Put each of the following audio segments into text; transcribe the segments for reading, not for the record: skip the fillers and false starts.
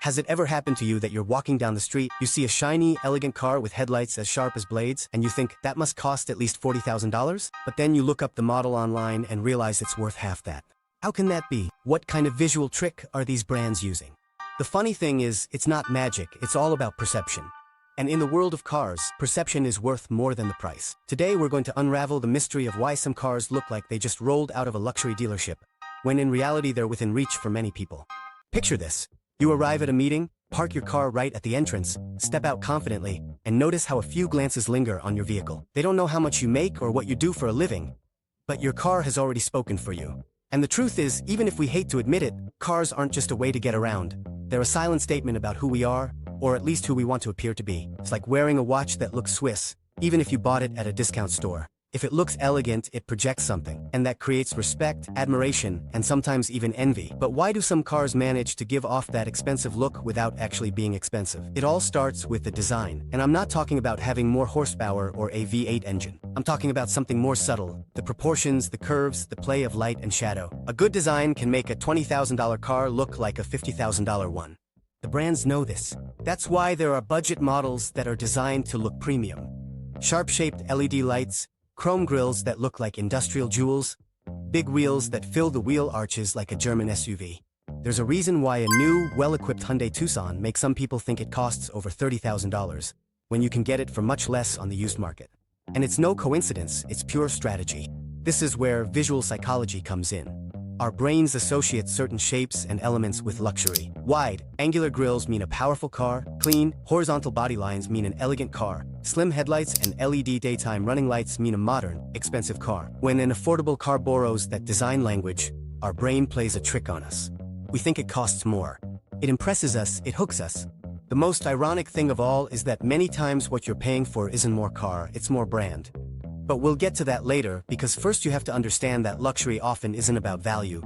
Has it ever happened to you that you're walking down the street, you see a shiny, elegant car with headlights as sharp as blades, and you think that must cost at least $40,000? But then you look up the model online and realize it's worth half that. How can that be? What kind of visual trick are these brands using? The funny thing is, it's not magic, it's all about perception. And in the world of cars, perception is worth more than the price. Today we're going to unravel the mystery of why some cars look like they just rolled out of a luxury dealership, when in reality they're within reach for many people. Picture this. You arrive at a meeting, park your car right at the entrance, step out confidently, and notice how a few glances linger on your vehicle. They don't know how much you make or what you do for a living, but your car has already spoken for you. And the truth is, even if we hate to admit it, cars aren't just a way to get around. They're a silent statement about who we are, or at least who we want to appear to be. It's like wearing a watch that looks Swiss, even if you bought it at a discount store. If it looks elegant, it projects something, and that creates respect, admiration, and sometimes even envy. But why do some cars manage to give off that expensive look without actually being expensive? It all starts with the design, and I'm not talking about having more horsepower or a V8 engine. I'm talking about something more subtle: the proportions, the curves, the play of light and shadow. A good design can make a $20,000 car look like a $50,000 one. The brands know this. That's why there are budget models that are designed to look premium. Sharp-shaped LED lights, chrome grills that look like industrial jewels, big wheels that fill the wheel arches like a German SUV. There's a reason why a new, well-equipped Hyundai Tucson makes some people think it costs over $30,000, when you can get it for much less on the used market. And it's no coincidence, it's pure strategy. This is where visual psychology comes in. Our brains associate certain shapes and elements with luxury. Wide, angular grills mean a powerful car. Clean, horizontal body lines mean an elegant car. Slim headlights and LED daytime running lights mean a modern, expensive car. When an affordable car borrows that design language, our brain plays a trick on us. We think it costs more. It impresses us, it hooks us. The most ironic thing of all is that many times what you're paying for isn't more car, it's more brand. But we'll get to that later, because first you have to understand that luxury often isn't about value,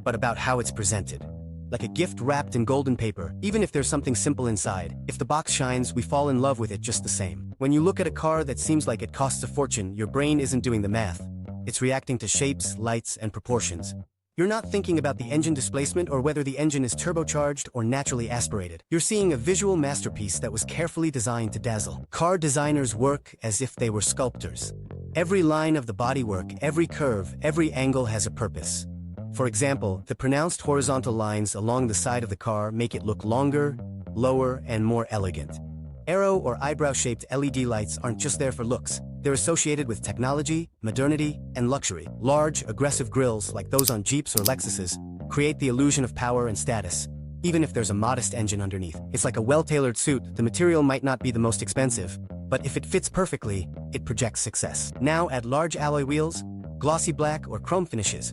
but about how it's presented. Like a gift wrapped in golden paper, even if there's something simple inside. If the box shines, we fall in love with it just the same. When you look at a car that seems like it costs a fortune, your brain isn't doing the math. It's reacting to shapes, lights, and proportions. You're not thinking about the engine displacement or whether the engine is turbocharged or naturally aspirated. You're seeing a visual masterpiece that was carefully designed to dazzle. Car designers work as if they were sculptors. Every line of the bodywork, every curve, every angle has a purpose. For example, the pronounced horizontal lines along the side of the car make it look longer, lower, and more elegant. Arrow or eyebrow-shaped LED lights aren't just there for looks. They're associated with technology, modernity, and luxury. Large, aggressive grills, like those on Jeeps or Lexuses, create the illusion of power and status, even if there's a modest engine underneath. It's like a well-tailored suit. The material might not be the most expensive, but if it fits perfectly, it projects success. Now add large alloy wheels, glossy black or chrome finishes,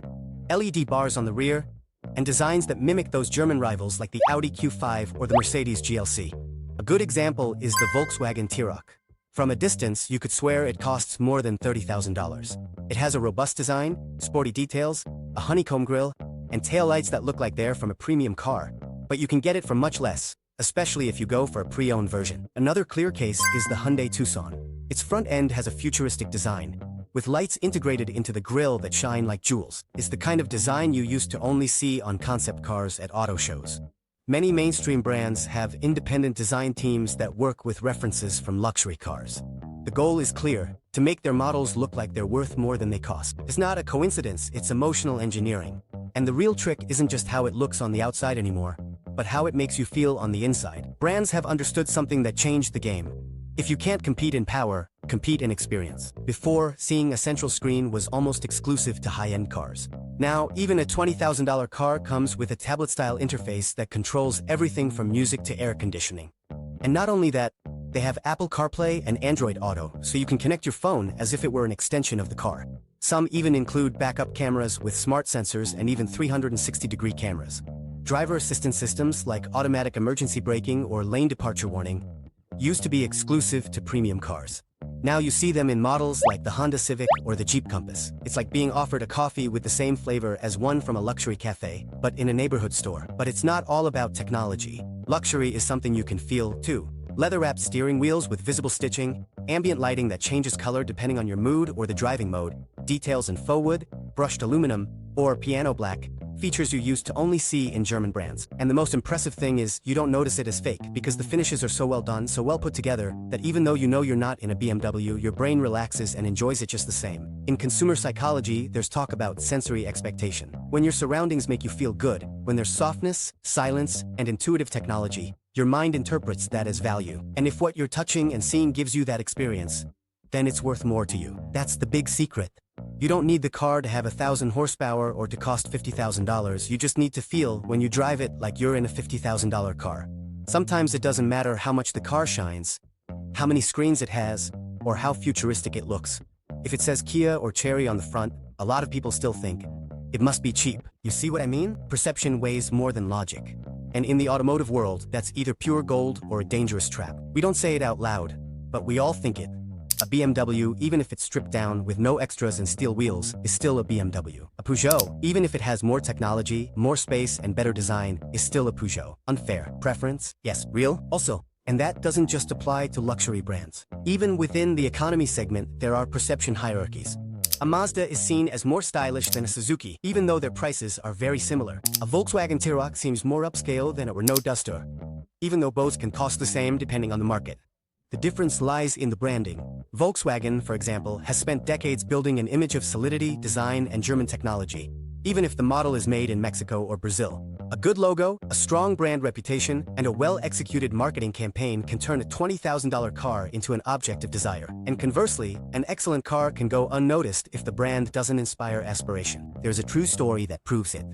LED bars on the rear, and designs that mimic those German rivals like the Audi Q5 or the Mercedes GLC. A good example is the Volkswagen T-Roc. From a distance, you could swear it costs more than $30,000. It has a robust design, sporty details, a honeycomb grille, and taillights that look like they're from a premium car. But you can get it for much less, especially if you go for a pre-owned version. Another clear case is the Hyundai Tucson. Its front end has a futuristic design, with lights integrated into the grille that shine like jewels. It's the kind of design you used to only see on concept cars at auto shows. Many mainstream brands have independent design teams that work with references from luxury cars. The goal is clear: to make their models look like they're worth more than they cost. It's not a coincidence, it's emotional engineering. And the real trick isn't just how it looks on the outside anymore, but how it makes you feel on the inside. Brands have understood something that changed the game. If you can't compete in power, compete in experience. Before, seeing a central screen was almost exclusive to high-end cars. Now, even a $20,000 car comes with a tablet-style interface that controls everything from music to air conditioning. And not only that, they have Apple CarPlay and Android Auto, so you can connect your phone as if it were an extension of the car. Some even include backup cameras with smart sensors and even 360-degree cameras. Driver assistance systems like automatic emergency braking or lane departure warning used to be exclusive to premium cars. Now you see them in models like the Honda Civic or the Jeep Compass. It's like being offered a coffee with the same flavor as one from a luxury cafe, but in a neighborhood store. But it's not all about technology. Luxury is something you can feel, too. Leather-wrapped steering wheels with visible stitching, ambient lighting that changes color depending on your mood or the driving mode, details in faux wood, brushed aluminum, or piano black. features you used to only see in German brands. And the most impressive thing is you don't notice it as fake because the finishes are so well done, so well put together, that even though you know you're not in a BMW, your brain relaxes and enjoys it just the same. In consumer psychology, there's talk about sensory expectation. When your surroundings make you feel good, when there's softness, silence, and intuitive technology, your mind interprets that as value. And if what you're touching and seeing gives you that experience, then it's worth more to you. That's the big secret. You don't need the car to have 1,000 horsepower or to cost $50,000. You just need to feel, when you drive it, like you're in a $50,000 car. Sometimes it doesn't matter how much the car shines, how many screens it has, or how futuristic it looks. If it says Kia or Chery on the front, a lot of people still think, it must be cheap. You see what I mean? Perception weighs more than logic. And in the automotive world, that's either pure gold or a dangerous trap. We don't say it out loud, but we all think it. A BMW, even if it's stripped down with no extras and steel wheels, is still a BMW. A Peugeot, even if it has more technology, more space, and better design, is still a Peugeot. Unfair. Preference? Yes. Real? Also. And that doesn't just apply to luxury brands. Even within the economy segment, there are perception hierarchies. A Mazda is seen as more stylish than a Suzuki, even though their prices are very similar. A Volkswagen T-Roc seems more upscale than a Renault Duster, even though both can cost the same depending on the market. The difference lies in the branding. Volkswagen, for example, has spent decades building an image of solidity, design, and German technology, even if the model is made in Mexico or Brazil. A good logo, a strong brand reputation, and a well-executed marketing campaign can turn a $20,000 car into an object of desire. And conversely, an excellent car can go unnoticed if the brand doesn't inspire aspiration. There's a true story that proves it.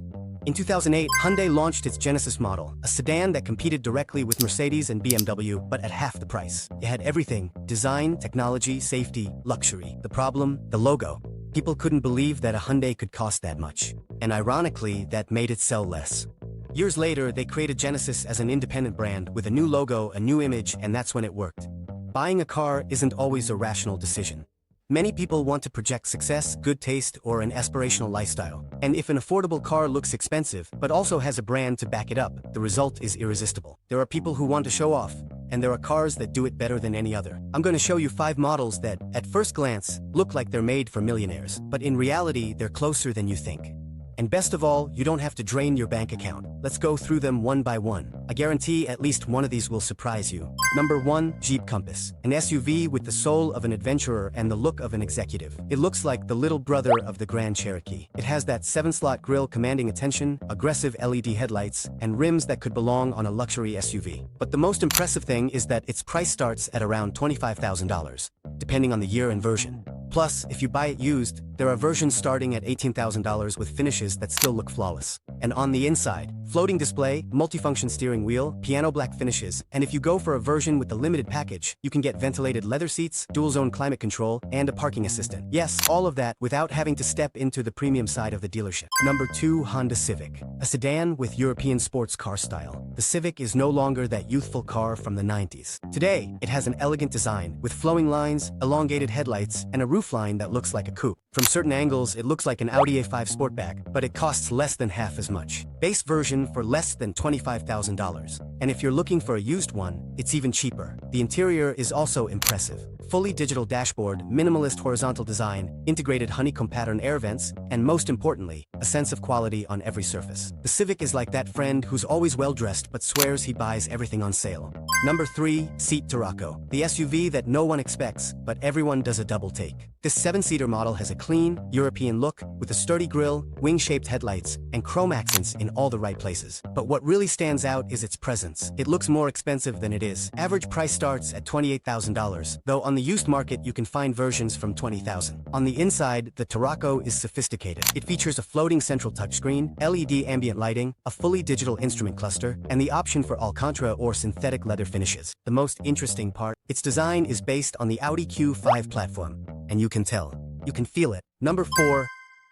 In 2008, Hyundai launched its Genesis model, a sedan that competed directly with Mercedes and BMW, but at half the price. It had everything: design, technology, safety, luxury. The problem? The logo. People couldn't believe that a Hyundai could cost that much. And ironically, that made it sell less. Years later, they created Genesis as an independent brand with a new logo, a new image, and that's when it worked. Buying a car isn't always a rational decision. Many people want to project success, good taste, or an aspirational lifestyle. And if an affordable car looks expensive, but also has a brand to back it up, the result is irresistible. There are people who want to show off, and there are cars that do it better than any other. I'm going to show you 5 models that, at first glance, look like they're made for millionaires, but in reality, they're closer than you think. And best of all, you don't have to drain your bank account. Let's go through them one by one. I guarantee at least one of these will surprise you. Number 1, Jeep Compass. An SUV with the soul of an adventurer and the look of an executive. It looks like the little brother of the Grand Cherokee. It has that 7-slot grille commanding attention, aggressive LED headlights, and rims that could belong on a luxury SUV. But the most impressive thing is that its price starts at around $25,000, depending on the year and version. Plus, if you buy it used, there are versions starting at $18,000 with finishes that still look flawless. And on the inside, floating display, multifunction steering wheel, piano black finishes, and if you go for a version with the limited package, you can get ventilated leather seats, dual-zone climate control, and a parking assistant. Yes, all of that without having to step into the premium side of the dealership. Number 2, Honda Civic. A sedan with European sports car style. The Civic is no longer that youthful car from the 90s. Today, it has an elegant design with flowing lines, elongated headlights, and a roofline that looks like a coupe. From certain angles, it looks like an Audi A5 Sportback, but it costs less than half as much. Base version for less than $25,000. And if you're looking for a used one, it's even cheaper. The interior is also impressive. Fully digital dashboard, minimalist horizontal design, integrated honeycomb pattern air vents, and most importantly, a sense of quality on every surface. The Civic is like that friend who's always well-dressed but swears he buys everything on sale. Number 3, Seat Tarraco. The SUV that no one expects, but everyone does a double take. This 7-seater model has a clean, European look with a sturdy grille, wing-shaped headlights, and chrome accents in all the right places. But what really stands out is its presence. It looks more expensive than it is. Average price starts at $28,000, though on the used market you can find versions from $20,000. On the inside, the Tarraco is sophisticated. It features a floating central touchscreen, LED ambient lighting, a fully digital instrument cluster, and the option for Alcantara or synthetic leather finishes. The most interesting part, its design is based on the Audi Q5 platform. And you can tell. You can feel it. Number 4,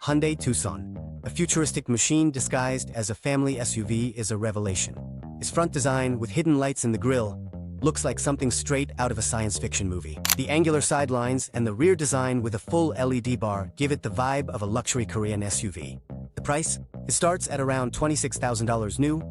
Hyundai Tucson. A futuristic machine disguised as a family SUV is a revelation. Its front design, with hidden lights in the grille, looks like something straight out of a science fiction movie. The angular sidelines and the rear design with a full LED bar give it the vibe of a luxury Korean SUV. The price? It starts at around $26,000 new,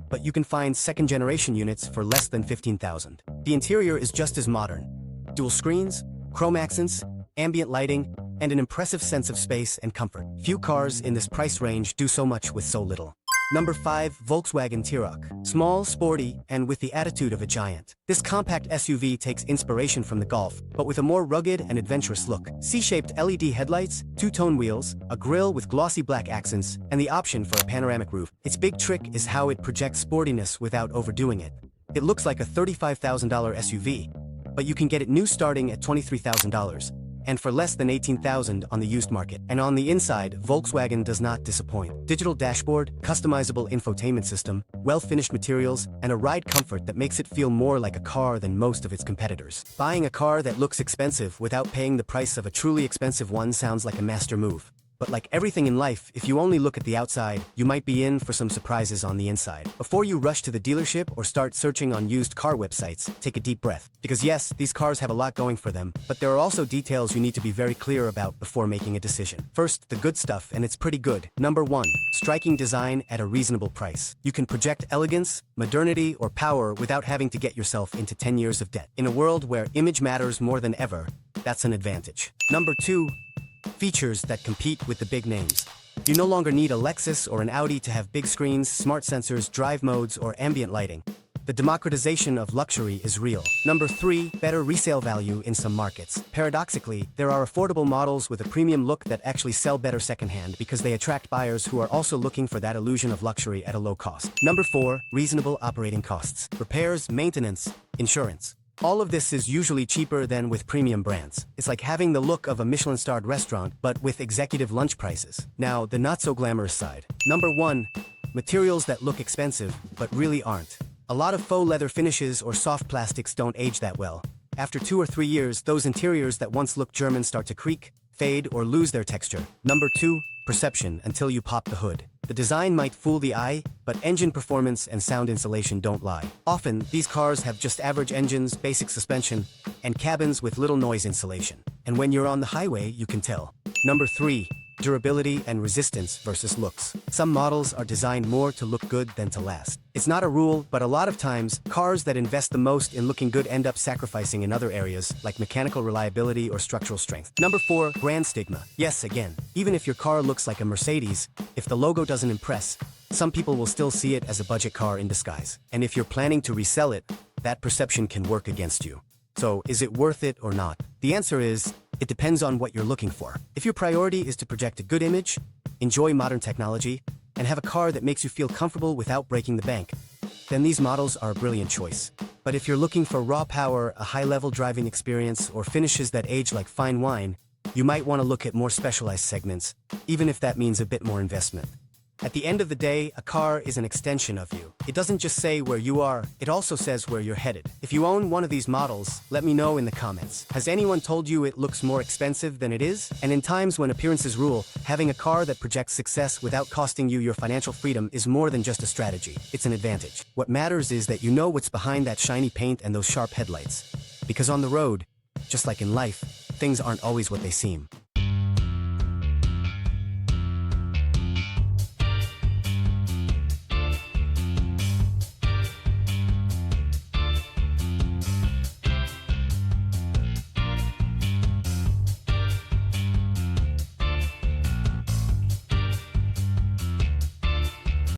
but you can find second-generation units for less than $15,000. The interior is just as modern. Dual screens, chrome accents, ambient lighting, and an impressive sense of space and comfort. Few cars in this price range do so much with so little. Number 5. Volkswagen T-Roc. Small, sporty, and with the attitude of a giant. This compact SUV takes inspiration from the Golf, but with a more rugged and adventurous look. C-shaped LED headlights, two-tone wheels, a grille with glossy black accents, and the option for a panoramic roof. Its big trick is how it projects sportiness without overdoing it. It looks like a $35,000 SUV, but you can get it new starting at $23,000. And for less than $18,000 on the used market. And on the inside, Volkswagen does not disappoint. Digital dashboard, customizable infotainment system, well-finished materials, and a ride comfort that makes it feel more like a car than most of its competitors. Buying a car that looks expensive without paying the price of a truly expensive one sounds like a master move. But like everything in life, if you only look at the outside, you might be in for some surprises on the inside. Before you rush to the dealership or start searching on used car websites, take a deep breath. Because yes, these cars have a lot going for them, but there are also details you need to be very clear about before making a decision. First, the good stuff, and it's pretty good. Number 1. Striking design at a reasonable price. You can project elegance, modernity, or power without having to get yourself into 10 years of debt. In a world where image matters more than ever, that's an advantage. Number 2. Features that compete with the big names. You no longer need a Lexus or an Audi to have big screens, smart sensors, drive modes, or ambient lighting. The democratization of luxury is real. Number 3. Better resale value in some markets. Paradoxically, there are affordable models with a premium look that actually sell better secondhand because they attract buyers who are also looking for that illusion of luxury at a low cost. Number 4. Reasonable operating costs. Repairs, maintenance, insurance. All of this is usually cheaper than with premium brands. It's like having the look of a Michelin-starred restaurant, but with executive lunch prices. Now, the not-so-glamorous side. Number 1. Materials that look expensive, but really aren't. A lot of faux leather finishes or soft plastics don't age that well. After 2 or 3 years, those interiors that once looked German start to creak, fade, or lose their texture. Number 2. Perception until you pop the hood. The design might fool the eye, but engine performance and sound insulation don't lie. Often, these cars have just average engines, basic suspension, and cabins with little noise insulation. And when you're on the highway, you can tell. Number 3. Durability and resistance versus looks. Some models are designed more to look good than to last. It's not a rule, but a lot of times, cars that invest the most in looking good end up sacrificing in other areas, like mechanical reliability or structural strength. Number 4. Brand stigma. Yes, again, even if your car looks like a Mercedes, if the logo doesn't impress, some people will still see it as a budget car in disguise. And if you're planning to resell it, that perception can work against you. So, is it worth it or not? The answer is, it depends on what you're looking for. If your priority is to project a good image, enjoy modern technology, and have a car that makes you feel comfortable without breaking the bank, then these models are a brilliant choice. But if you're looking for raw power, a high-level driving experience, or finishes that age like fine wine, you might want to look at more specialized segments, even if that means a bit more investment. At the end of the day, a car is an extension of you. It doesn't just say where you are, it also says where you're headed. If you own one of these models, let me know in the comments. Has anyone told you it looks more expensive than it is? And in times when appearances rule, having a car that projects success without costing you your financial freedom is more than just a strategy. It's an advantage. What matters is that you know what's behind that shiny paint and those sharp headlights. Because on the road, just like in life, things aren't always what they seem.